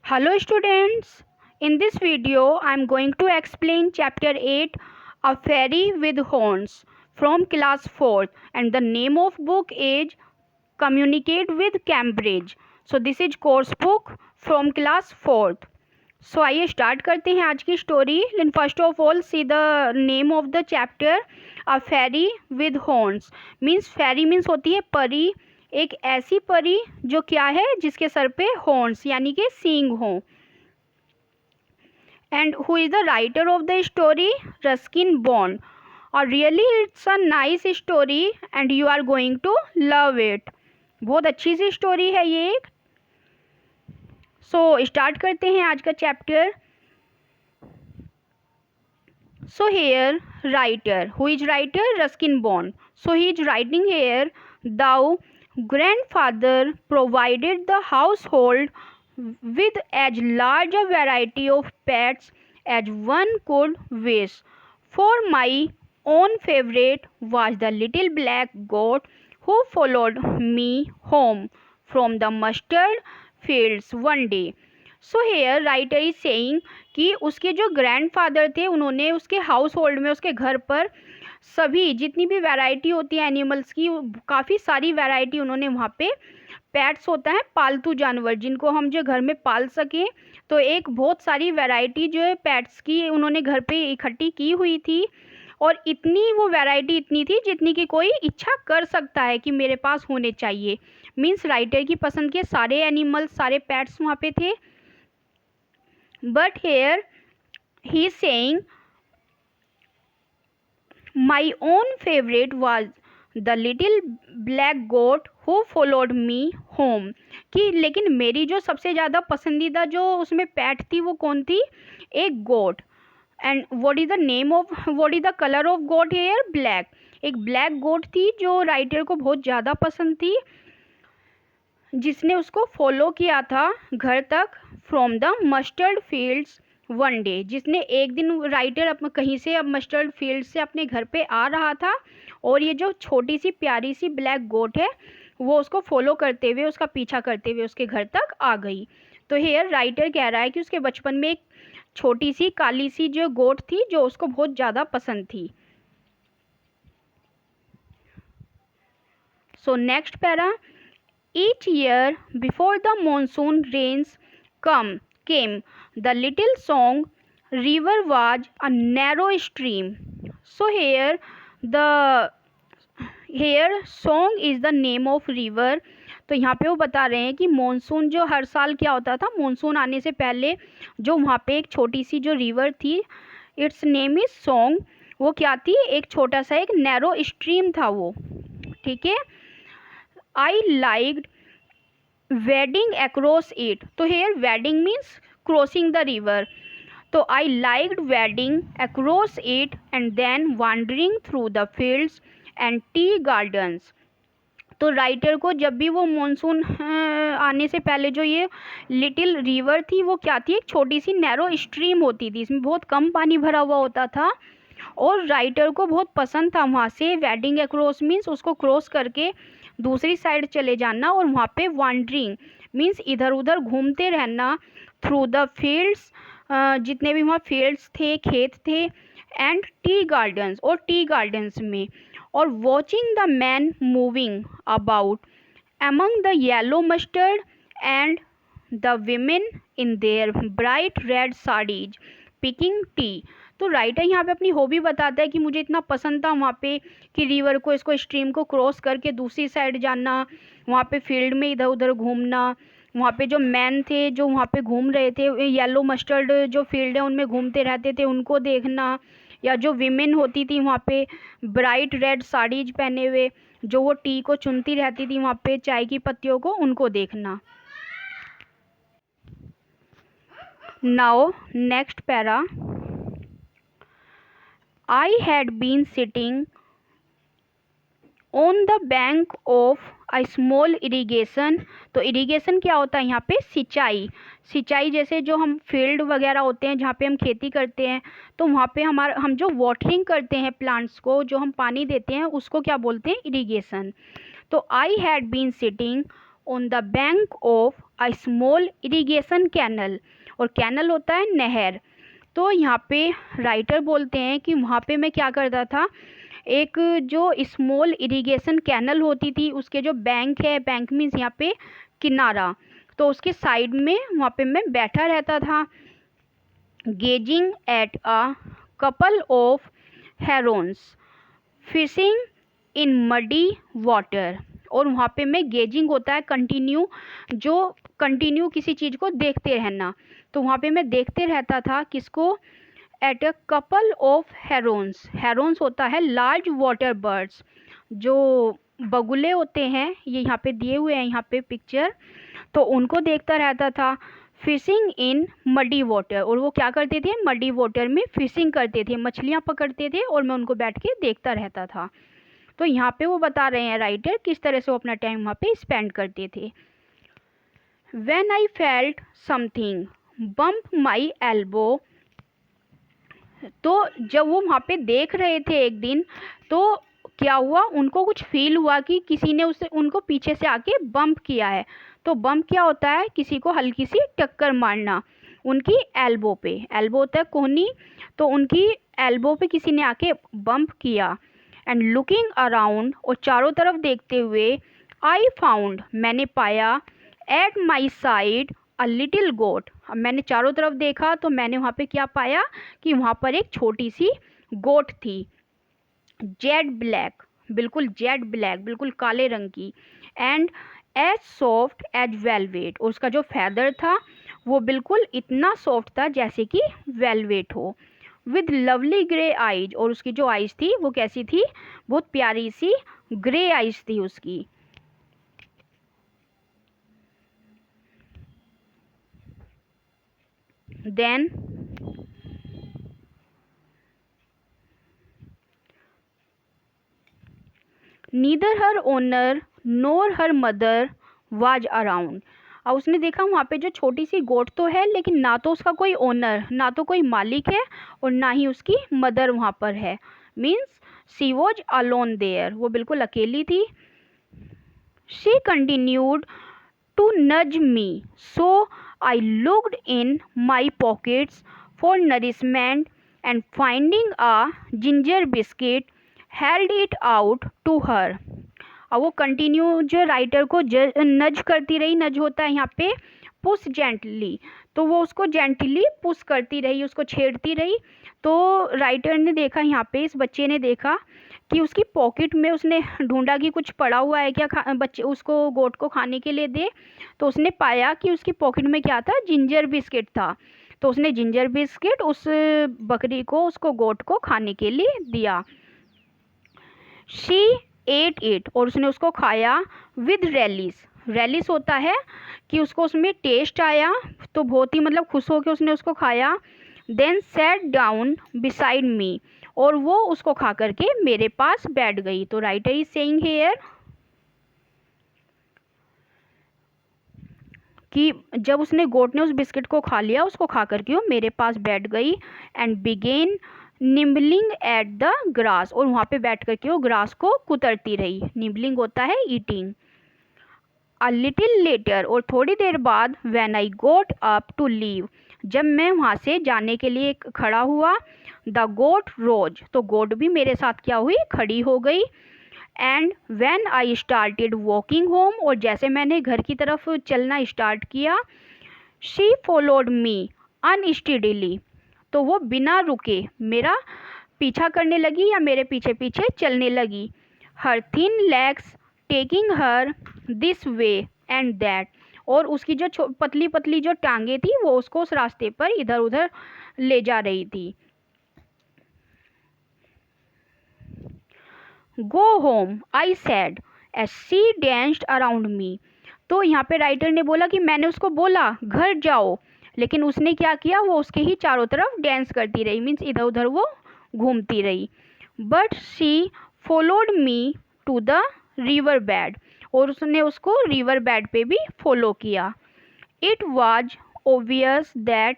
Hello students, in this video I am going to explain chapter 8 A Fairy with Horns from class 4th and the name of book is Communicate with Cambridge. So this is course book from class 4th. So आइए start करते हैं आज की story. लेकिन first of all see the name of the chapter a fairy with horns. Means fairy means होती है परी, एक ऐसी परी जो क्या है जिसके सर पे हॉर्न्स यानी कि सींग हो. And who is the writer of the story? Ruskin Bond. और really it's a nice story and you are going to love it. बहुत अच्छी सी स्टोरी है ये एक. सो स्टार्ट करते हैं आज का chapter. So here writer, who is writer? Ruskin Bond. So he is writing here, thou grandfather provided the household with as large a variety of pets as one could wish. For my own favorite was the little black goat who followed me home from the mustard fields one day. So here writer is saying कि उसके जो grandfather थे उन्होंने उसके house hold में, उसके घर पर सभी जितनी भी वैरायटी होती है एनिमल्स की, काफ़ी सारी वैरायटी उन्होंने वहाँ पे, पेट्स होता है पालतू जानवर जिनको हम जो घर में पाल सकें, तो एक बहुत सारी वैरायटी जो है पेट्स की उन्होंने घर पे इकट्ठी की हुई थी. और इतनी वो वैरायटी इतनी थी जितनी की कोई इच्छा कर सकता है कि मेरे पास होने चाहिए. मीन्स राइटर की पसंद के सारे एनिमल्स, सारे पेट्स वहाँ पे थे. But here he is saying my own favorite was the little black goat who followed me home. कि लेकिन मेरी जो सबसे ज़्यादा पसंदीदा जो उसमें पैट थी वो कौन थी? एक goat. And what is the name of, what is the colour of goat hair? Black. एक ब्लैक गोट थी जो राइटर को बहुत ज़्यादा पसंद थी, जिसने उसको फॉलो किया था घर तक from the mustard fields one day. जिसने एक दिन राइटर अपने कहीं से अब मस्टर्ड फील्ड से अपने घर पे आ रहा था और ये जो छोटी सी प्यारी सी ब्लैक गोट है वो उसको फॉलो करते हुए, उसका पीछा करते हुए उसके घर तक आ गई. तो हेयर राइटर कह रहा है कि उसके बचपन में एक छोटी सी काली सी जो गोट थी जो उसको बहुत ज़्यादा पसंद थी. So next para. Each year before the monsoon rains came, the little song river was a narrow stream. So here song is the name of river. तो यहाँ पे वो बता रहे हैं कि मॉनसून जो हर साल क्या होता था, मॉनसून आने से पहले जो वहाँ पे एक छोटी सी जो रिवर थी, इट्स नेम इज सॉन्ग. वो क्या थी? एक छोटा सा एक नैरो स्ट्रीम था वो. ठीक है. I liked wading across it. तो here wading means crossing the river. तो I liked wading across it and then wandering through the fields and tea gardens. तो राइटर को जब भी वो मॉनसून आने से पहले जो ये लिटिल रिवर थी वो क्या थी? एक छोटी सी नैरो स्ट्रीम होती थी, इसमें बहुत कम पानी भरा हुआ होता था और राइटर को बहुत पसंद था वहाँ से वैडिंग अक्रॉस मीन्स उसको क्रॉस करके दूसरी साइड चले जाना और वहाँ पे वांडरिंग मीन्स इधर उधर घूमते रहना थ्रू द फील्ड्स, जितने भी वहाँ फील्ड्स थे, खेत थे, एंड टी गार्डन्स और टी गार्डन्स में, और watching the man moving about among the yellow mustard and the women in their bright red sarees picking tea. तो राइटर यहाँ पे अपनी हॉबी बताता है कि मुझे इतना पसंद था वहाँ पे कि रिवर को, इसको स्ट्रीम को क्रॉस करके दूसरी साइड जाना, वहाँ पे फील्ड में इधर उधर घूमना, वहाँ पे जो मैन थे जो वहाँ पे घूम रहे थे, येलो मस्टर्ड जो फील्ड है उनमें घूमते रहते थे उनको देखना, या जो विमेन होती थी वहाँ पे ब्राइट रेड साड़ीज पहने हुए जो वो टी को चुनती रहती थी वहाँ पे चाय की पत्तियों को, उनको देखना. Now next para. I had been sitting on the bank of a small irrigation. तो इरिगेशन क्या होता है यहाँ पे? सिंचाई. सिंचाई जैसे जो हम फील्ड वगैरह होते हैं जहाँ पे हम खेती करते हैं, तो वहाँ पे हम जो वाटरिंग करते हैं प्लांट्स को, जो हम पानी देते हैं उसको क्या बोलते हैं? इरिगेशन. तो I had been sitting on the bank of a small irrigation canal, और कैनल होता है नहर। तो यहाँ पे राइटर बोलते हैं कि वहाँ पे मैं क्या करता था, एक जो स्मॉल इरिगेशन कैनल होती थी उसके जो बैंक है, बैंक मीन्स यहाँ पे किनारा, तो उसके साइड में वहाँ पे मैं बैठा रहता था। Gazing at a couple of herons fishing in muddy water, और वहाँ पे मैं गेजिंग होता है कंटिन्यू, जो कंटिन्यू किसी चीज़ को देखते रहना, तो वहाँ पे मैं देखते रहता था किसको, eight a couple of Heron's. Heron's होता है लार्ज वाटर बर्ड्स, जो बगुले होते हैं, ये यहाँ पे दिए हुए हैं यहाँ पे पिक्चर, तो उनको देखता रहता था। फिशिंग इन मडी वाटर, और वो क्या करते थे, मडी वाटर में फिशिंग करते थे, मछलियाँ पकड़ते थे, और मैं उनको बैठ के देखता रहता था। तो यहाँ पे वो बता रहे हैं राइटर किस तरह से वो अपना टाइम वहाँ पे स्पेंड करते थे। When I felt something bump my elbow, तो जब वो वहाँ पे देख रहे थे एक दिन, तो क्या हुआ, उनको कुछ फील हुआ कि किसी ने उसे उनको पीछे से आके बम्प किया है। तो बम्प क्या होता है, किसी को हल्की सी टक्कर मारना, उनकी एल्बो पे, एल्बो होता है कोहनी, तो उनकी एल्बो पे किसी ने आके बम्प किया। एंड लुकिंग अराउंड, और चारों तरफ देखते हुए, आई फाउंड, मैंने पाया, at my side a little goat, अब मैंने चारों तरफ देखा तो मैंने वहाँ पे क्या पाया कि वहाँ पर एक छोटी सी गोट थी, जेड ब्लैक, बिल्कुल जेड ब्लैक, बिल्कुल काले रंग की, and as soft as velvet, और उसका जो फैदर था वो बिल्कुल इतना सॉफ्ट था जैसे कि वेलवेट हो, विद लवली ग्रे आइज, और उसकी जो आइज थी वो कैसी थी, बहुत प्यारी सी ग्रे आइज थी उसकी। Then neither her owner nor her mother was around, और उसने देखा वहाँ पे जो छोटी सी गोट तो है, लेकिन ना तो उसका कोई ओनर, ना तो कोई मालिक है, और ना ही उसकी मदर वहाँ पर है, means she was alone there, वो बिल्कुल अकेली थी। She continued to nudge me, so I looked in my pockets for nourishment, and finding a ginger biscuit held it out to her। अब वो कंटिन्यू जो राइटर को नज करती रही, नज होता है यहाँ पे पुश जेंटली, तो वो उसको जेंटली पुश करती रही, उसको छेड़ती रही। तो राइटर ने देखा यहाँ पे, इस बच्चे ने देखा कि उसकी पॉकेट में उसने ढूंढा कि कुछ पड़ा हुआ है क्या, बच्चे उसको गोट को खाने के लिए दे, तो उसने पाया कि उसकी पॉकेट में क्या था, जिंजर बिस्किट था, तो उसने जिंजर बिस्किट उस बकरी को, उसको गोट को खाने के लिए दिया। शी एट इट, और उसने उसको खाया, विद रेलिस, रेलिस होता है कि उसको उसमें टेस्ट आया, तो बहुत ही मतलब खुश होकर उसने उसको खाया। Then sat down beside me, और वो उसको खा करके मेरे पास बैठ गई। तो राइटर इज सेइंग हियर कि जब उसने गोट ने उस बिस्किट को खा लिया, उसको खा करके वो मेरे पास बैठ गई, and began nibbling at the grass, और वहाँ पे बैठ करके वो ग्रास को कुतरती रही, निम्बलिंग होता है ईटिंग। अ लिटिल लेटर, और थोड़ी देर बाद, when I got up to leave, जब मैं वहाँ से जाने के लिए खड़ा हुआ, द गोट रोज, तो गोट भी मेरे साथ क्या हुई, खड़ी हो गई। And when I started walking home, और जैसे मैंने घर की तरफ चलना स्टार्ट किया, शी फॉलोड मी अनस्टेडीली, तो वो बिना रुके मेरा पीछा करने लगी या मेरे पीछे पीछे चलने लगी। Her thin legs taking her this way and that, और उसकी जो पतली पतली जो टांगे थी वो उसको उस रास्ते पर इधर उधर ले जा रही थी। Go home I said as she danced around me, तो यहाँ पे राइटर ने बोला कि मैंने उसको बोला घर जाओ, लेकिन उसने क्या किया, वो उसके ही चारों तरफ डांस करती रही, मीन्स इधर उधर वो घूमती रही। But she followed me to the river bed, और उसने उसको रिवर बेड पे भी फॉलो किया। It was obvious that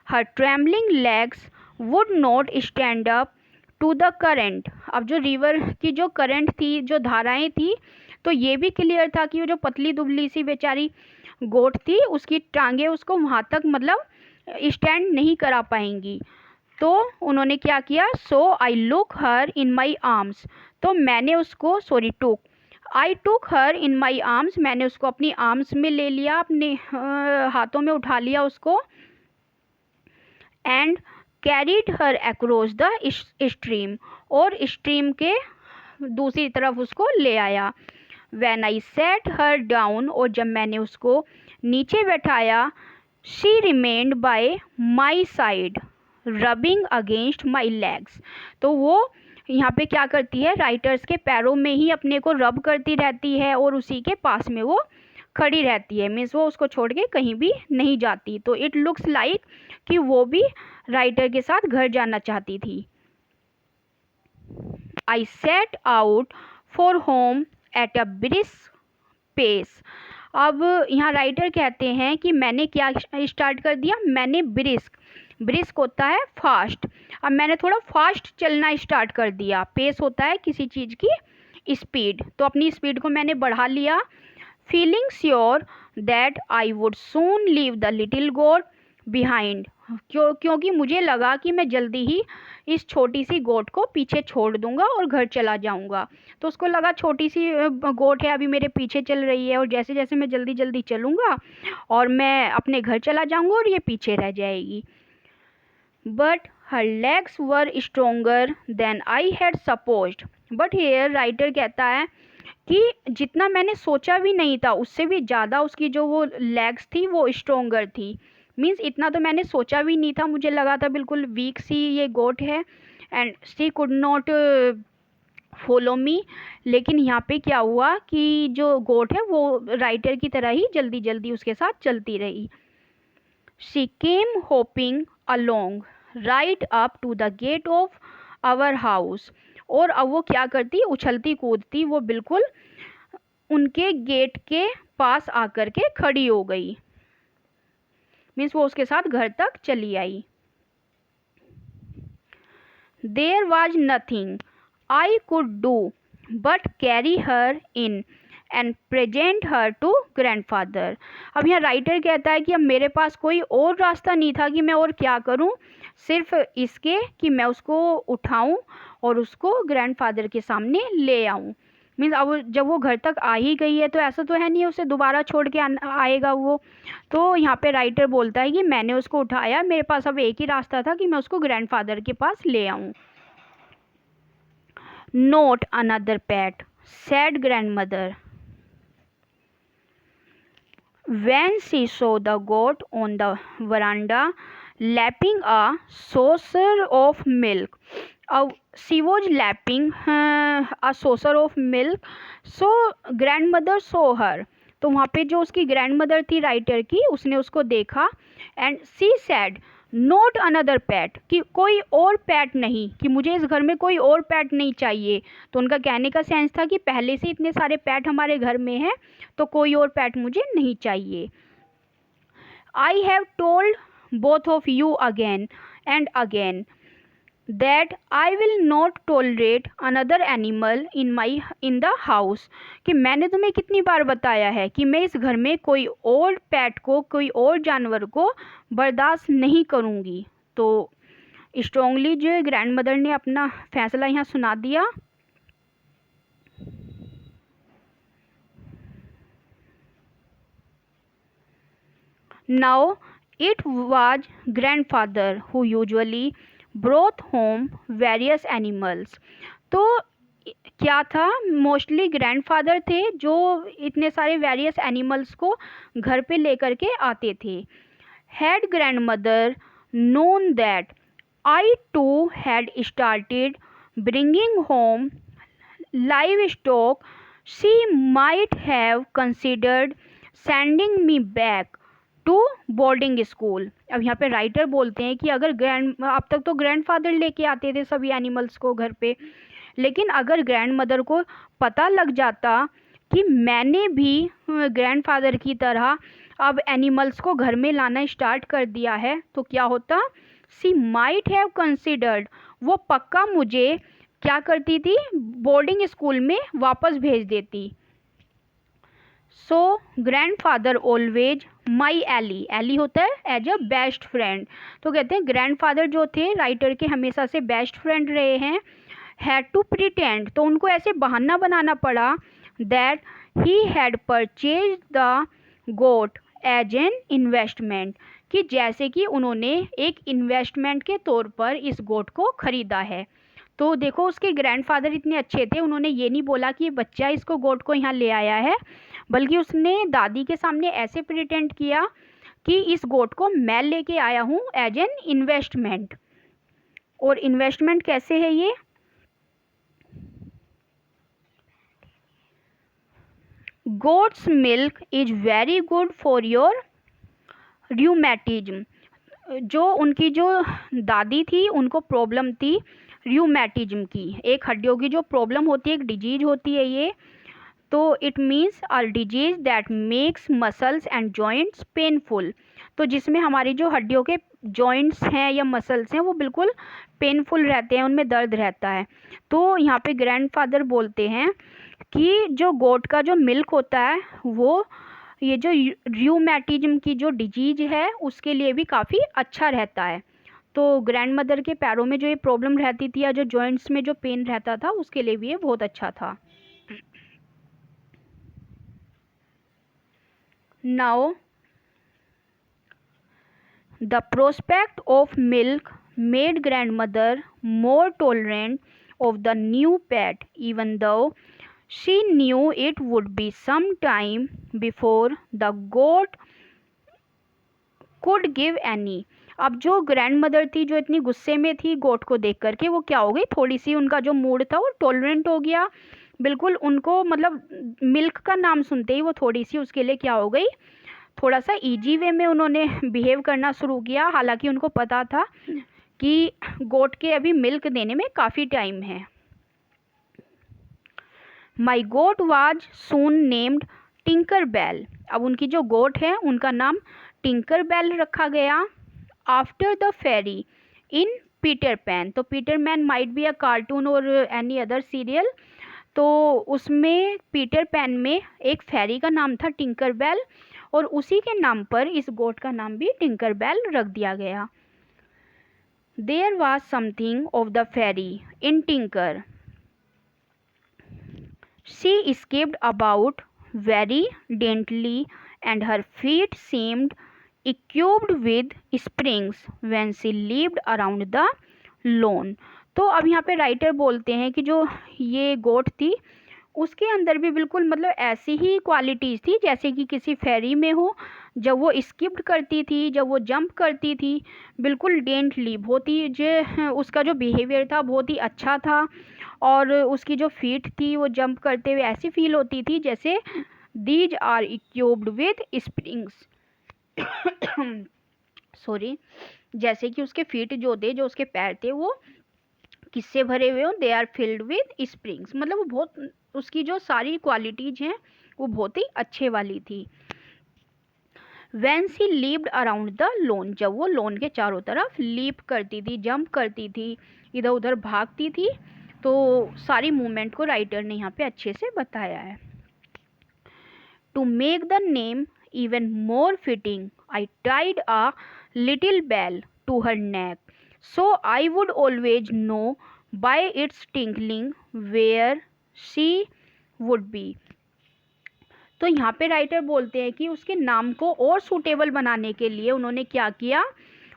her trembling legs would not stand up to the current, अब जो रिवर की जो करंट थी, जो धाराएं थी, तो ये भी क्लियर था कि वो जो पतली दुबली सी बेचारी गोट थी उसकी टांगे उसको वहाँ तक मतलब स्टैंड नहीं करा पाएंगी। तो उन्होंने क्या किया, सो I look her in my arms, तो मैंने उसको आई टुक हर इन माई आर्म्स, मैंने उसको अपनी आर्म्स में ले लिया, अपने हाथों में उठा लिया उसको। And carried her across the stream, और स्ट्रीम के दूसरी तरफ उसको ले आया। When I set her down, और जब मैंने उसको नीचे बैठाया, she remained bye my side rubbing against my legs, तो वो यहाँ पे क्या करती है, राइटर्स के पैरों में ही अपने को रब करती रहती है और उसी के पास में वो खड़ी रहती है, मीन्स वो उसको छोड़ के कहीं भी नहीं जाती। तो इट लुक्स लाइक कि वो भी राइटर के साथ घर जाना चाहती थी। I set out for home at a brisk pace, अब यहाँ राइटर कहते हैं कि मैंने क्या स्टार्ट कर दिया, मैंने ब्रिस्क होता है फास्ट, अब मैंने थोड़ा फास्ट चलना स्टार्ट कर दिया। पेस होता है किसी चीज़ की स्पीड, तो अपनी स्पीड को मैंने बढ़ा लिया। Feeling sure that I would soon leave the little goat behind, क्योंकि मुझे लगा कि मैं जल्दी ही इस छोटी सी गोट को पीछे छोड़ दूंगा और घर चला जाऊंगा। तो उसको लगा छोटी सी गोट है, अभी मेरे पीछे चल रही है, और जैसे जैसे मैं जल्दी जल्दी चलूंगा और मैं अपने घर चला जाऊंगा और ये पीछे रह जाएगी। But her legs were stronger than I had supposed, but here writer कहता है कि जितना मैंने सोचा भी नहीं था उससे भी ज़्यादा उसकी जो वो लेग्स थी वो स्ट्रोंगर थी। मीन्स इतना तो मैंने सोचा भी नहीं था, मुझे लगा था बिल्कुल वीक सी ये गोट है and she could not follow me, लेकिन यहाँ पे क्या हुआ कि जो गोट है वो राइटर की तरह ही जल्दी जल्दी उसके साथ चलती रही। She came hopping along right up to the gate of our house, और अब वो क्या करती, उछलती कूदती वो बिल्कुल उनके गेट के पास आकर के खड़ी हो गई, मीन्स वो उसके साथ घर तक चली आई। There was nothing I could do but carry her in and present her to grandfather, अब यहाँ राइटर कहता है कि अब मेरे पास कोई और रास्ता नहीं था कि मैं और क्या करूँ, सिर्फ इसके कि मैं उसको उठाऊँ और उसको ग्रैंडफादर के सामने ले आऊँ। मीन्स अब जब वो घर तक आ ही गई है तो ऐसा तो है नहीं उसे दोबारा छोड़ के आएगा वो, तो यहाँ पे राइटर बोलता है कि मैंने उसको उठाया, मेरे पास अब एक ही रास्ता था कि मैं उसको ग्रैंडफादर के पास ले आऊँ। Not another pet sad grandmother when she saw the goat on the veranda lapping a saucer of milk. She was lapping a saucer of milk, so grandmother saw her. तो वहाँ पे जो उसकी ग्रैंडमदर थी writer की, उसने उसको देखा and she said not another PAT, कि कोई और पैट नहीं, कि मुझे इस घर में कोई और पैट नहीं चाहिए। तो उनका कहने का सेंस था कि पहले से इतने सारे पैट हमारे घर में हैं तो कोई और पैट मुझे नहीं चाहिए। I have told both of you again and again that I will not tolerate another animal in the house, कि मैंने तुम्हें कितनी बार बताया है कि मैं इस घर में कोई और पैट को, कोई और जानवर को बर्दाश्त नहीं करूँगी। तो स्ट्रॉन्गली जो ग्रैंडमदर ने अपना फैसला यहाँ सुना दिया। Now it was grandfather who usually brought home various animals. तो क्या था, मोस्टली ग्रैंडफादर थे जो इतने सारे वेरियस एनिमल्स को घर पे लेकर के आते थे। Had grandmother known that I too had started bringing home livestock she might have considered sending me back to boarding school. अब यहाँ पे राइटर बोलते हैं कि अगर अब तक तो ग्रैंडफादर लेके आते थे सभी एनिमल्स को घर पे, लेकिन अगर ग्रैंडमदर को पता लग जाता कि मैंने भी ग्रैंडफादर की तरह अब एनिमल्स को घर में लाना स्टार्ट कर दिया है तो क्या होता, सी माइट हैव कंसिडर्ड, वो पक्का मुझे क्या करती थी, बोर्डिंग स्कूल में वापस भेज देती। So grandfather always my ally, ally होता है एज अ बेस्ट फ्रेंड। तो कहते हैं ग्रैंडफादर जो थे राइटर के हमेशा से बेस्ट फ्रेंड रहे हैं। हैड टू प्रिटेंड, तो उनको ऐसे बहाना बनाना पड़ा that he had purchased the goat as an investment, कि जैसे कि उन्होंने एक इन्वेस्टमेंट के तौर पर इस गोट को खरीदा है। तो देखो उसके ग्रैंडफादर इतने अच्छे थे, उन्होंने ये नहीं बोला कि बच्चा इसको गोट को यहाँ ले आया है, बल्कि उसने दादी के सामने ऐसे प्रिटेंड किया कि इस गोट को मैं लेके आया हूँ एज एन इन्वेस्टमेंट। और इन्वेस्टमेंट कैसे है ये, goats milk is very good for your rheumatism. जो उनकी जो दादी थी उनको प्रॉब्लम थी र्यूमेटिज्म की, एक हड्डियों की जो प्रॉब्लम होती है, एक डिजीज होती है ये। तो it means a disease that makes muscles and joints painful, तो जिसमें हमारी जो हड्डियों के जॉइंट्स हैं या मसल्स हैं वो बिल्कुल पेनफुल रहते हैं, उनमें दर्द रहता है। तो यहाँ पे ग्रैंडफादर बोलते हैं कि जो गोट का जो मिल्क होता है वो ये जो र्यूमेटिज्म की जो डिजीज है उसके लिए भी काफ़ी अच्छा रहता है। तो ग्रैंड मदर के पैरों में जो ये प्रॉब्लम रहती थी या जो जॉइंट्स में जो पेन रहता था उसके लिए भी ये बहुत अच्छा था। Now the prospect of milk made grandmother more tolerant of the new pet, even though she knew it would be some time before the goat could give any। अब जो ग्रैंड मदर थी जो इतनी गुस्से में थी गोट को देख करके, वो क्या हो गई, थोड़ी सी उनका जो मूड था वो टॉलरेंट हो गया, बिल्कुल उनको मतलब मिल्क का नाम सुनते ही वो थोड़ी सी उसके लिए क्या हो गई, थोड़ा सा इजी वे में उन्होंने बिहेव करना शुरू किया। हालांकि उनको पता था कि गोट के अभी मिल्क देने में काफ़ी टाइम है। My goat was soon named Tinker Bell, अब उनकी जो गोट है उनका नाम टिंकर बेल रखा गया। After the fairy in Peter Pan, तो Peter man might be a cartoon और एनी अदर सीरियल, तो उसमें पीटर पैन में एक फेरी का नाम था टिंकर बेल, और उसी के नाम पर इस गोट का नाम भी टिंकर बेल रख दिया गया। There was something of the fairy in Tinker, she escaped about very daintily and her feet seemed equipped with springs when she leaped around the lawn। तो अब यहाँ पे राइटर बोलते हैं कि जो ये गोट थी उसके अंदर भी बिल्कुल मतलब ऐसी ही क्वालिटीज़ थी जैसे कि किसी फेरी में हो, जब वो स्किप्ड करती थी, जब वो जंप करती थी, बिल्कुल डेंटली, बहुत ही जो उसका जो बिहेवियर था बहुत ही अच्छा था, और उसकी जो फीट थी वो जंप करते हुए ऐसी फील होती थी जैसे these are equipped with springs sorry, जैसे कि उसके फीट जो थे, जो उसके पैर थे वो किससे भरे हुए हो, they are filled with springs, मतलब वो बहुत, उसकी जो सारी क्वालिटीज हैं वो बहुत ही अच्छे वाली थी। When she leaped around the lawn, जब वो लॉन के चारों तरफ लीप करती थी, जंप करती थी, इधर उधर भागती थी, तो सारी मूवमेंट को राइटर ने यहाँ पे अच्छे से बताया है। To make the name even more fitting, I tied a little bell to her neck, so I would always know by its tinkling where she would be। तो यहाँ पे राइटर बोलते हैं कि उसके नाम को और सूटेबल बनाने के लिए उन्होंने क्या किया,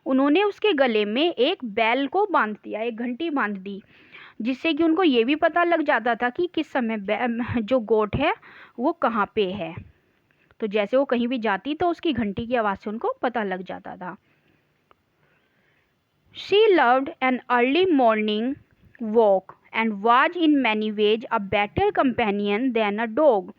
उन्होंने उसके गले में एक बैल को बांध दिया, एक घंटी बांध दी, जिससे कि उनको ये भी पता लग जाता था कि किस समय जो गोट है वो कहाँ पे है। तो जैसे वो कहीं भी जाती तो उसकी घंटी की आवाज़ से उनको पता लग जाता था। She loved an early morning walk and was in many ways a better companion than a dog।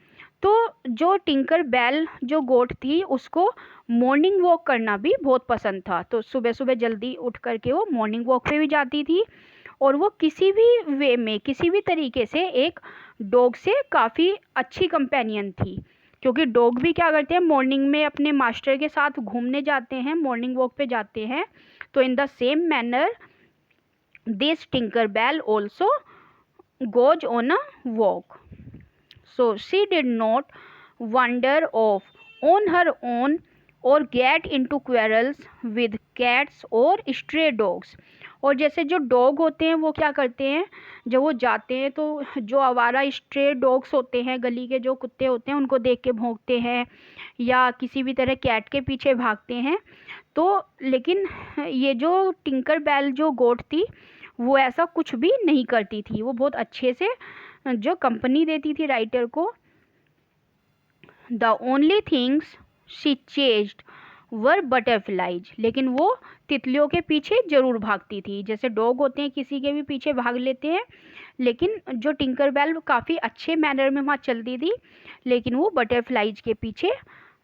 तो जो टिंकर बेल जो गोट थी उसको मॉर्निंग वॉक करना भी बहुत पसंद था, तो सुबह सुबह जल्दी उठ करके वो मॉर्निंग वॉक पे भी जाती थी, और वो किसी भी वे में किसी भी तरीके से एक डॉग से काफ़ी अच्छी कंपेनियन थी, क्योंकि डॉग भी क्या करते हैं, मॉर्निंग में अपने मास्टर के साथ घूमने जाते हैं, मॉर्निंग वॉक पे जाते हैं। तो in the same manner this Tinker Bell also goes on a walk, so she did not wander off on her own or get into quarrels with cats or stray dogs। और जैसे जो dog होते हैं वो क्या करते हैं, जब वो जाते हैं तो जो आवारा स्ट्रे डॉग्स होते हैं, गली के जो कुत्ते होते हैं, उनको देख के भौंकते हैं या किसी भी तरह कैट के पीछे भागते हैं। तो लेकिन ये जो टिंकर बेल जो गोट थी वो ऐसा कुछ भी नहीं करती थी, वो बहुत अच्छे से जो कंपनी देती थी राइटर को। The only things she chased were butterflies, लेकिन वो तितलियों के पीछे जरूर भागती थी। जैसे डॉग होते हैं किसी के भी पीछे भाग लेते हैं, लेकिन जो टिंकर बेल काफ़ी अच्छे मैनर में वहाँ चलती थी, लेकिन वो बटरफ्लाइज के पीछे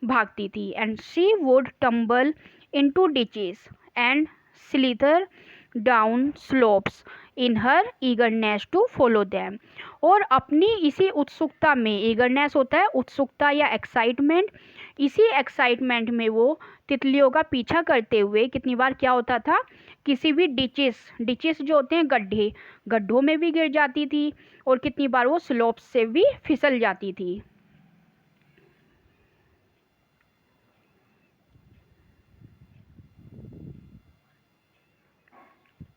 भागती थी। And she would tumble into ditches and slither down slopes in her eagerness to follow them. और अपनी इसी उत्सुकता में, ईगरनेस होता है उत्सुकता या एक्साइटमेंट, इसी एक्साइटमेंट में वो तितलियों का पीछा करते हुए कितनी बार क्या होता था, किसी भी डिचेस जो होते हैं गड्ढे, गड्ढों में भी गिर जाती थी और कितनी बार वो स्लोप्स से भी फिसल जाती थी।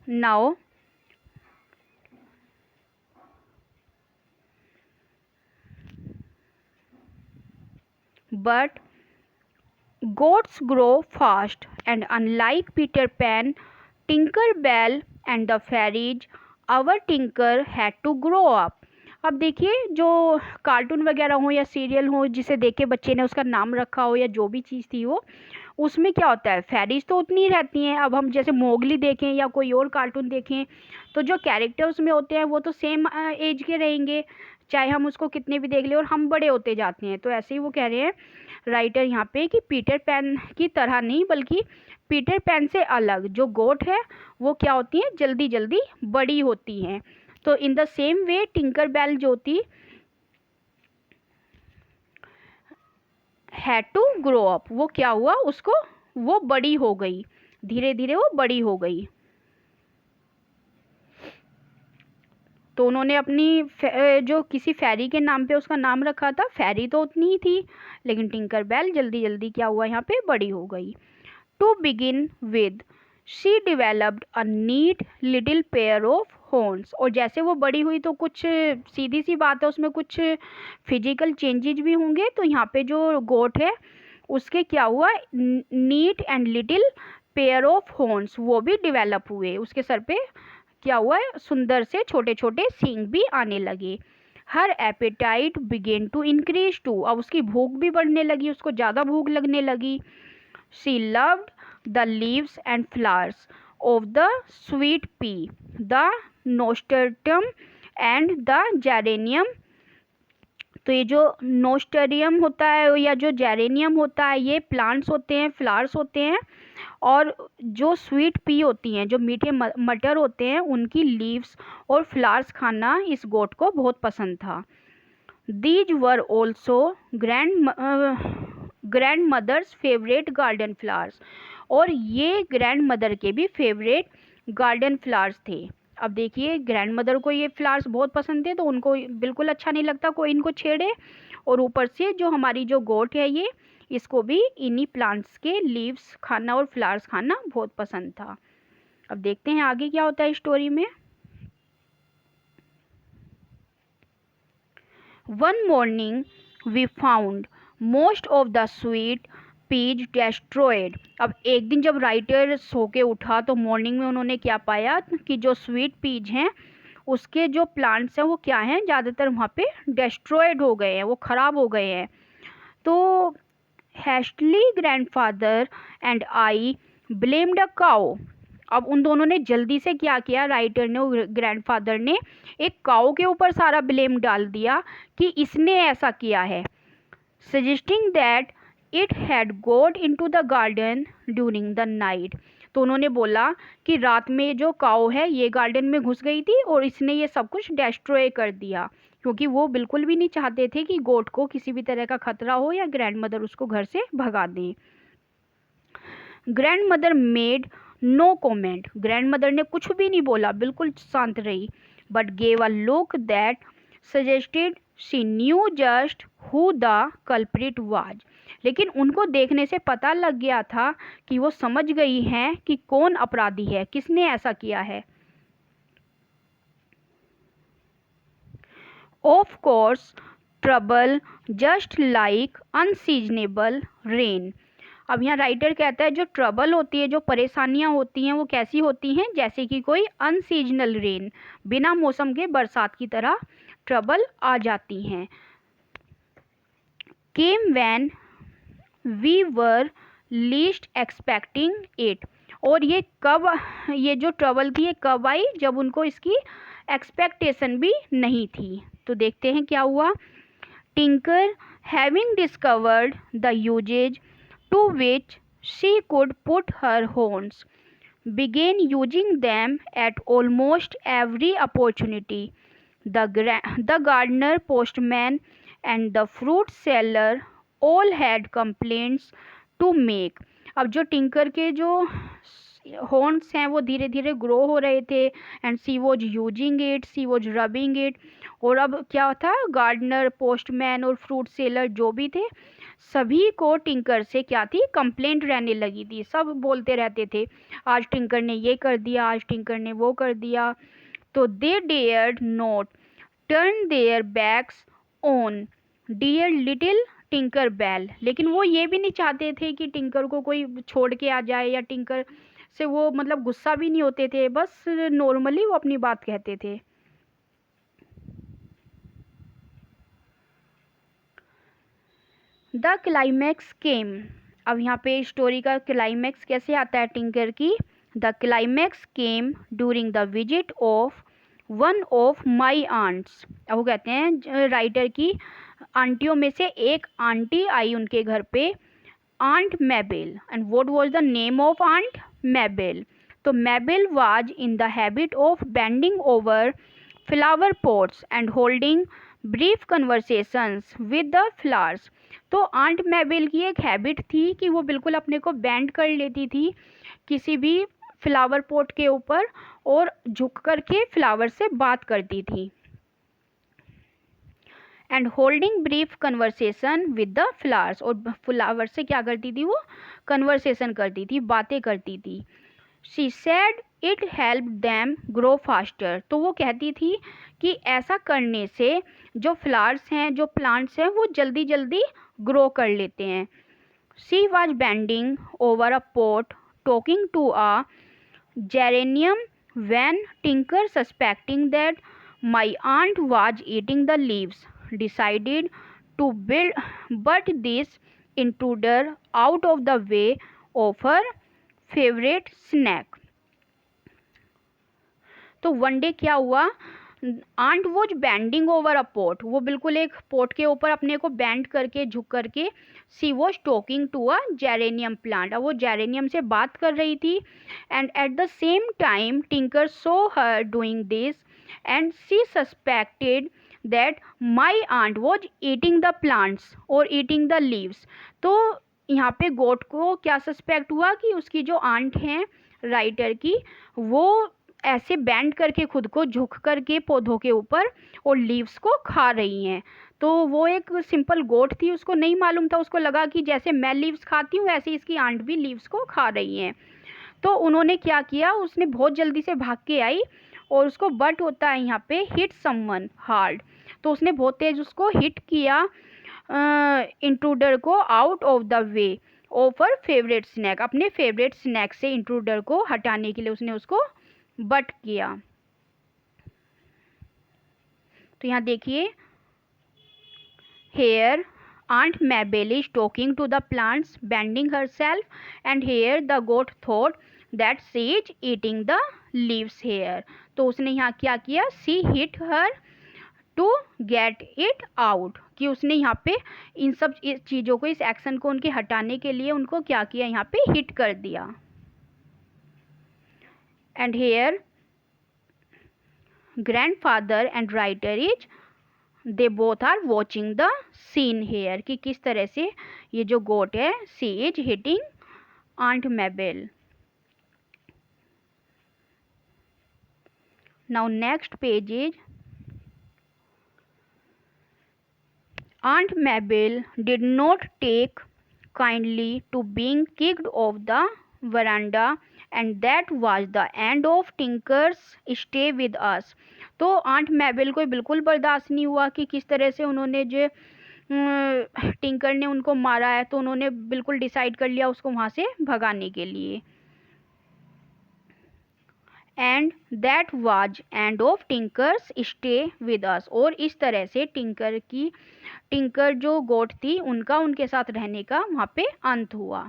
Now but goats grow fast and unlike Peter Pan, Tinker Bell and the fairies, our Tinker had to grow up। अब देखिए जो कार्टून वगैरह हो या सीरियल हो जिसे देख के बच्चे ने उसका नाम रखा हो या जो भी चीज़ थी वो, उसमें क्या होता है, फेरीज तो उतनी ही रहती हैं। अब हम जैसे मोगली देखें या कोई और कार्टून देखें तो जो कैरेक्टर्स में होते हैं वो तो सेम एज के रहेंगे, चाहे हम उसको कितने भी देख लें, और हम बड़े होते जाते हैं। तो ऐसे ही वो कह रहे हैं राइटर यहाँ पे कि पीटर पैन की तरह नहीं, बल्कि पीटर पैन से अलग जो गोट है वो क्या होती हैं, जल्दी जल्दी बड़ी होती हैं। तो in the same way Tinker Bell जो थी हैड टू ग्रो अप, वो क्या हुआ, उसको वो बड़ी हो गई, धीरे धीरे वो बड़ी हो गई। तो उन्होंने अपनी जो किसी फेरी के नाम पे उसका नाम रखा था, फेरी तो उतनी ही थी, लेकिन टिंकर बेल जल्दी जल्दी क्या हुआ, यहाँ पे बड़ी हो गई। To begin with she developed a neat little pair of horns. और जैसे वो बड़ी हुई तो कुछ सीधी सी बात है, उसमें कुछ फिजिकल चेंजेज भी होंगे। तो यहाँ पे जो गोट है उसके क्या हुआ, neat and little pair of horns वो भी डेवलप हुए, उसके सर पे क्या हुआ है, सुंदर से छोटे छोटे सींग भी आने लगे। Her appetite began to increase too, अब उसकी भूख भी बढ़ने लगी, उसको ज़्यादा भूख लगने लगी। She loved the leaves and flowers of the sweet pea, the nasturtium and the geranium. तो ये जो नोस्टेरियम होता है या जो जेरेनियम होता है ये प्लांट्स होते हैं, फ्लावर्स होते हैं। और जो स्वीट पी होती हैं, जो मीठे मटर होते हैं, उनकी लीव्स और फ्लावर्स खाना इस गोट को बहुत पसंद था। These were also grandmother's favourite garden flowers, और ये ग्रैंड मदर के भी फेवरेट गार्डन फ्लावर्स थे। अब देखिए ग्रैंड मदर को ये फ्लावर्स बहुत पसंद थे, तो उनको बिल्कुल अच्छा नहीं लगता कोई इनको छेड़े, और ऊपर से जो हमारी जो गोट है ये, इसको भी इन्हीं प्लांट्स के लीव्स खाना और फ्लावर्स खाना बहुत पसंद था। अब देखते हैं आगे क्या होता है स्टोरी में। One morning we found most of the sweet peas destroyed. अब एक दिन जब राइटर सो के उठा तो मॉर्निंग में उन्होंने क्या पाया कि जो स्वीट पीज हैं उसके जो प्लांट्स हैं वो क्या हैं, ज़्यादातर वहाँ पे डेस्ट्रॉयड हो गए हैं, वो ख़राब हो गए हैं। तो hastily grandfather and I blamed a cow. अब उन दोनों ने जल्दी से क्या किया, राइटर ने और ग्रैंडफादर ने एक काऊ के ऊपर सारा ब्लेम डाल दिया कि इसने ऐसा किया है, suggesting that it had got into the garden during the night. तो उन्होंने बोला कि रात में जो काऊ है ये गार्डन में घुस गई थी और इसने ये सब कुछ डिस्ट्रॉय कर दिया, क्योंकि वो बिल्कुल भी नहीं चाहते थे कि गोट को किसी भी तरह का खतरा हो या ग्रैंड मदर उसको घर से भगा दें। Grandmother made no comment, grandmother ने कुछ भी नहीं बोला, बिल्कुल शांत रही। But gave a look that suggested she knew just who the culprit was. लेकिन उनको देखने से पता लग गया था कि वो समझ गई हैं कि कौन अपराधी है, किसने ऐसा किया है। Of course trouble just like unseasonable rain. अब यहाँ राइटर कहता है जो ट्रबल होती है, जो परेशानियाँ होती हैं, वो कैसी होती हैं, जैसे कि कोई अनसीजनल रेन, बिना मौसम के बरसात की तरह ट्रबल आ जाती हैं। Came when we were least expecting it. और ये जो ट्रबल थी ये कब आई, जब उनको इसकी एक्सपेक्टेशन भी नहीं थी। तो देखते हैं क्या हुआ। Tinker having discovered the uses to which she could put her horns began using them at almost every opportunity. The gardener, postman, and the fruit seller all had complaints to make. अब जो tinker के जो horns हैं वो धीरे धीरे grow हो रहे थे, and she was using it, she was rubbing it. और अब क्या था, गार्डनर, पोस्टमैन और फ्रूट सेलर जो भी थे, सभी को टिंकर से क्या थी, कंप्लेंट रहने लगी थी। सब बोलते रहते थे आज टिंकर ने ये कर दिया, आज टिंकर ने वो कर दिया। तो they dared not turn their backs on dear little Tinker Bell. लेकिन वो ये भी नहीं चाहते थे कि टिंकर को कोई छोड़ के आ जाए, या टिंकर से वो मतलब गुस्सा भी नहीं होते थे, बस नॉर्मली वो अपनी बात कहते थे। द क्लाइमैक्स केम। अब यहाँ पे स्टोरी का क्लाइमैक्स कैसे आता है टिंकर की। The climax came during the visit of one of my aunts. अब वो कहते हैं राइटर की आंटियों में से एक आंटी आई उनके घर पे, Aunt Mabel. And what was the name of Aunt Mabel. तो Mabel was in the habit of bending over flower pots and holding brief conversations with the flowers. तो आंट मैबेल की एक हैबिट थी कि वो बिल्कुल अपने को बेंड कर लेती थी किसी भी फ्लावर पॉट के ऊपर, और झुक करके फ्लावर से बात करती थी। And holding brief conversation with the flowers, और फ्लावर से क्या करती थी, वो कन्वर्सेशन करती थी, बातें करती थी। She said it help them grow faster. तो वो कहती थी कि ऐसा करने से जो फ्लावर्स हैं, जो प्लांट्स हैं, वो जल्दी जल्दी ग्रो कर लेते हैं। She was bending over a pot talking to a geranium when Tinker, suspecting that my aunt was eating the leaves, decided to butt this intruder out of the way of her favorite snack. तो one day क्या हुआ, aunt was bending over a pot. वो बिल्कुल एक pot के ऊपर अपने को बैंड करके, झुक करके, she was talking to a geranium plant. अब वो जेरेनियम से बात कर रही थी। And at the same time Tinker saw her doing this and she suspected that my aunt was eating the plants और ईटिंग द लीव्स। तो यहाँ पे गोट को क्या सस्पेक्ट हुआ कि उसकी जो आंट हैं राइटर की, वो ऐसे बैंड करके, खुद को झुक करके पौधों के ऊपर और लीव्स को खा रही हैं। तो वो एक सिंपल गोट थी, उसको नहीं मालूम था, उसको लगा कि जैसे मैं लीव्स खाती हूँ ऐसे इसकी आंट भी लीव्स को खा रही हैं। तो उन्होंने क्या किया, उसने बहुत जल्दी से भाग के आई, और उसको बट होता है यहाँ पे हिट समवन हार्ड। तो उसने बहुत तेज उसको हिट किया इंट्रूडर को out of the way of her favourite snack. अपने फेवरेट स्नैक से इंट्रूडर को हटाने के लिए उसने उसको बट किया। तो यहाँ देखिए, hair Aunt Mabel is talking to the plants, bending herself, and here the goat thought that she is eating the leaves here. तो उसने यहाँ क्या किया, she hit her to get it out, कि उसने यहाँ पे इन सब चीज़ों को, इस एक्शन को उनके हटाने के लिए उनको क्या किया, यहाँ पे हिट कर दिया। And here grandfather and writer is, they both are watching the scene here, कि किस तरह से ये जो गोट है, she is hitting Aunt Mabel. Now next page is Aunt Mabel did not take kindly to being kicked off the veranda and that was the end of Tinker's stay with us. तो Aunt मैबेल को बिल्कुल बर्दाश्त नहीं हुआ कि किस तरह से उन्होंने जो टिंकर ने उनको मारा है, तो उन्होंने बिल्कुल डिसाइड कर लिया उसको वहाँ से भगाने के लिए। And that was end of tinkers stay with us, और इस तरह से टिंकर जो गोट थी उनका उनके साथ रहने का वहाँ पे अंत हुआ।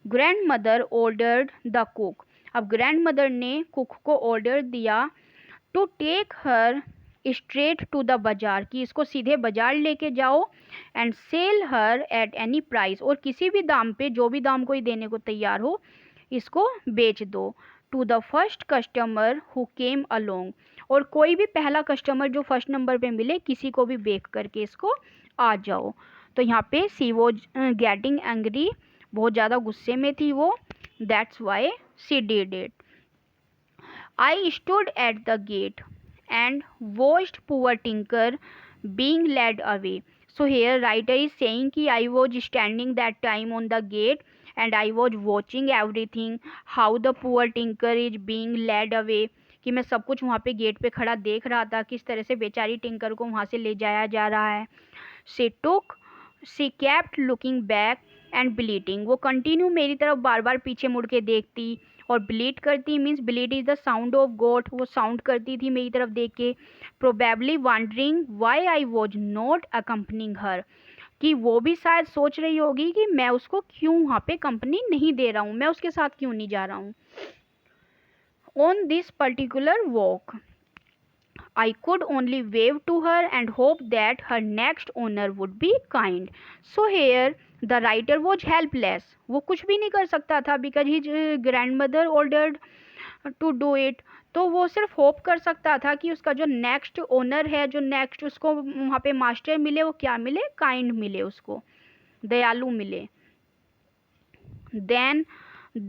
Grandmother ordered the cook, अब ग्रैंड मदर ने कुक को ऑर्डर दिया to take her straight to the bazaar, कि इसको सीधे बाजार लेके जाओ, and sell her at any price, और किसी भी दाम पे, जो भी दाम कोई देने को तैयार हो, इसको बेच दो। To the first customer who came along, और कोई भी पहला कस्टमर जो फर्स्ट नंबर पे मिले, किसी को भी बेच करके इसको आ जाओ। तो यहाँ पे सी वॉज गेटिंग एंग्री, बहुत ज़्यादा गुस्से में थी वो, that's why she did it. I stood at the gate and watched poor Tinker being led away. So here writer is saying कि I was standing that time on the gate and I was watching everything how the poor Tinker is being led away, कि मैं सब कुछ वहाँ पे gate पे खड़ा देख रहा था किस तरह से बेचारी टिंकर को वहाँ से ले जाया जा रहा है। She kept looking back and bleating, वो कंटिन्यू मेरी तरफ बार बार पीछे मुड़ के देखती और ब्लीट करती, means bleat is the sound of goat, वो साउंड करती थी मेरी तरफ देख के। Probably wondering why I was not accompanying her, कि वो भी शायद सोच रही होगी कि मैं उसको क्यों वहाँ पे कंपनी नहीं दे रहा हूँ, मैं उसके साथ क्यों नहीं जा रहा हूँ। On this particular walk I could only wave to her and hope that her next owner would be kind. So here the writer was helpless. वो कुछ भी नहीं कर सकता था because his grandmother ordered to do it. तो वो सिर्फ होप कर सकता था कि उसका जो नेक्स्ट ओनर है, जो नेक्स्ट उसको वहाँ पे मास्टर मिले, वो क्या मिले, काइंड मिले, उसको दयालु मिले। Then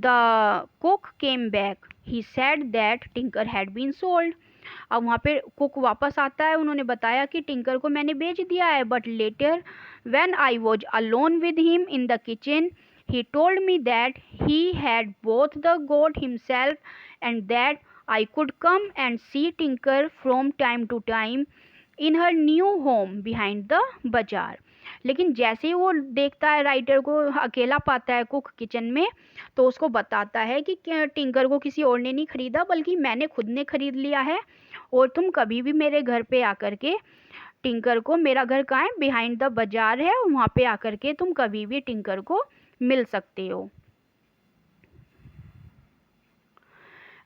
the cook came back. He said that Tinker had been sold. अब वहाँ पे कुक वापस आता है, उन्होंने बताया कि टिंकर को मैंने बेच दिया है, but later when I was alone with him in the kitchen he told me that he had bought the goat himself and that I could come and see Tinker from time to time in her new home behind the bazaar. लेकिन जैसे ही वो देखता है, writer को अकेला पाता है cook kitchen में, तो उसको बताता है कि टिंकर को किसी और ने नहीं खरीदा बल्कि मैंने खुद ने खरीद लिया है, और तुम कभी भी मेरे घर पे आकर के टिंकर को, मेरा घर कहाँ है, बिहाइंड द बाजार है, वहाँ पे आकर के तुम कभी भी टिंकर को मिल सकते हो।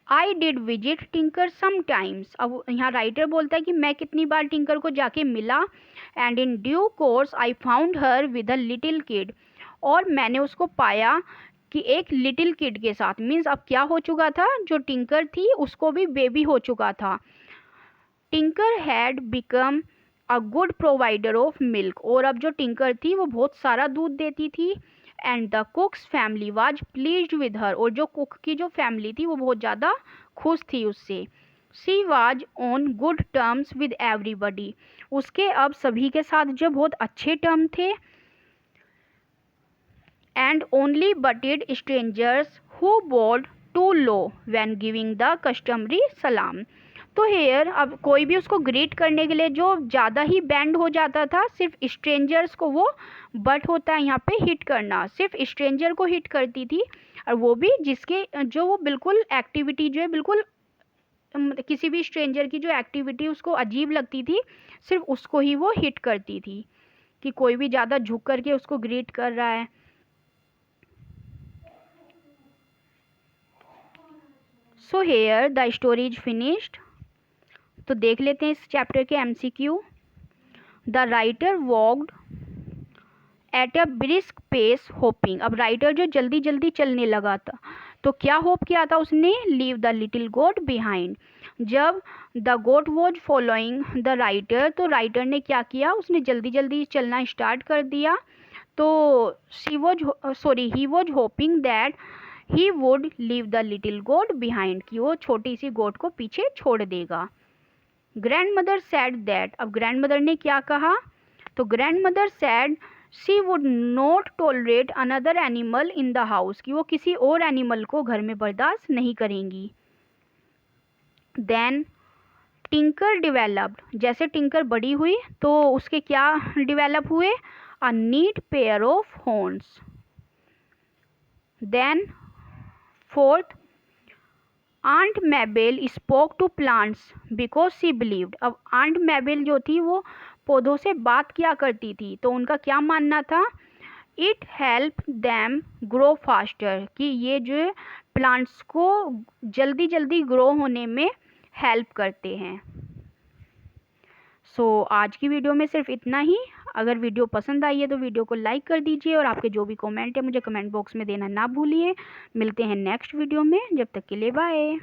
I did visit tinker sometimes, अब यहाँ राइटर बोलता है कि मैं कितनी बार टिंकर को जाके मिला, and in due course I found her with a little kid, और मैंने उसको पाया कि एक लिटिल किड के साथ, मीन्स अब क्या हो चुका था, जो टिंकर थी उसको भी बेबी हो चुका था। Tinker had become a good provider of milk, और अब जो टिंकर थी वो बहुत सारा दूध देती थी। And the कुक्स family was pleased with her, और जो कुक की जो फैमिली थी वो बहुत ज़्यादा खुश थी उससे। She was on good terms with everybody, उसके अब सभी के साथ जो बहुत अच्छे टर्म थे। And only butted strangers who bowed too low when giving the customary सलाम, तो हेयर अब कोई भी उसको ग्रीट करने के लिए जो ज़्यादा ही बैंड हो जाता था, सिर्फ स्ट्रेंजर्स को, वो बट होता है यहाँ पे हिट करना, सिर्फ स्ट्रेंजर को हिट करती थी, और वो भी जिसके जो वो बिल्कुल एक्टिविटी जो है, बिल्कुल किसी भी स्ट्रेंजर की जो एक्टिविटी उसको अजीब लगती थी, सिर्फ उसको ही वो हिट करती थी, कि कोई भी ज़्यादा झुक करके उसको ग्रीट कर रहा है। So here the story is finished. तो देख लेते हैं इस चैप्टर के MCQ। The writer walked at a brisk pace hoping, अब राइटर जो जल्दी जल्दी चलने लगा था, तो क्या होप किया था उसने, leave the little goat behind. जब the goat was following the writer, तो राइटर ने क्या किया, उसने जल्दी जल्दी चलना स्टार्ट कर दिया। तो he was hoping that he would leave the little goat behind, कि वो छोटी सी गोट को पीछे छोड़ देगा। ग्रैंड मदर सेड दैट, अब ग्रैंड मदर ने क्या कहा, तो grandmother said she would not tolerate another animal in the house, कि वो किसी और एनिमल को घर में बर्दाश्त नहीं करेंगी। देन टिंकर डिवेलप्ड, जैसे टिंकर बड़ी हुई तो उसके क्या डिवेलप हुए, a neat pair of horns. Then fourth, Aunt Mabel spoke to plants because she believed. अब आंट मैबेल जो थी वो पौधों से बात किया करती थी, तो उनका क्या मानना था, it help them grow faster, कि ये जो प्लांट्स को जल्दी जल्दी ग्रो होने में हेल्प करते हैं। सो आज की वीडियो में सिर्फ इतना ही। अगर वीडियो पसंद आई है तो वीडियो को लाइक कर दीजिए और आपके जो भी कमेंट है मुझे कमेंट बॉक्स में देना ना भूलिए। मिलते हैं नेक्स्ट वीडियो में, जब तक के लिए बाय।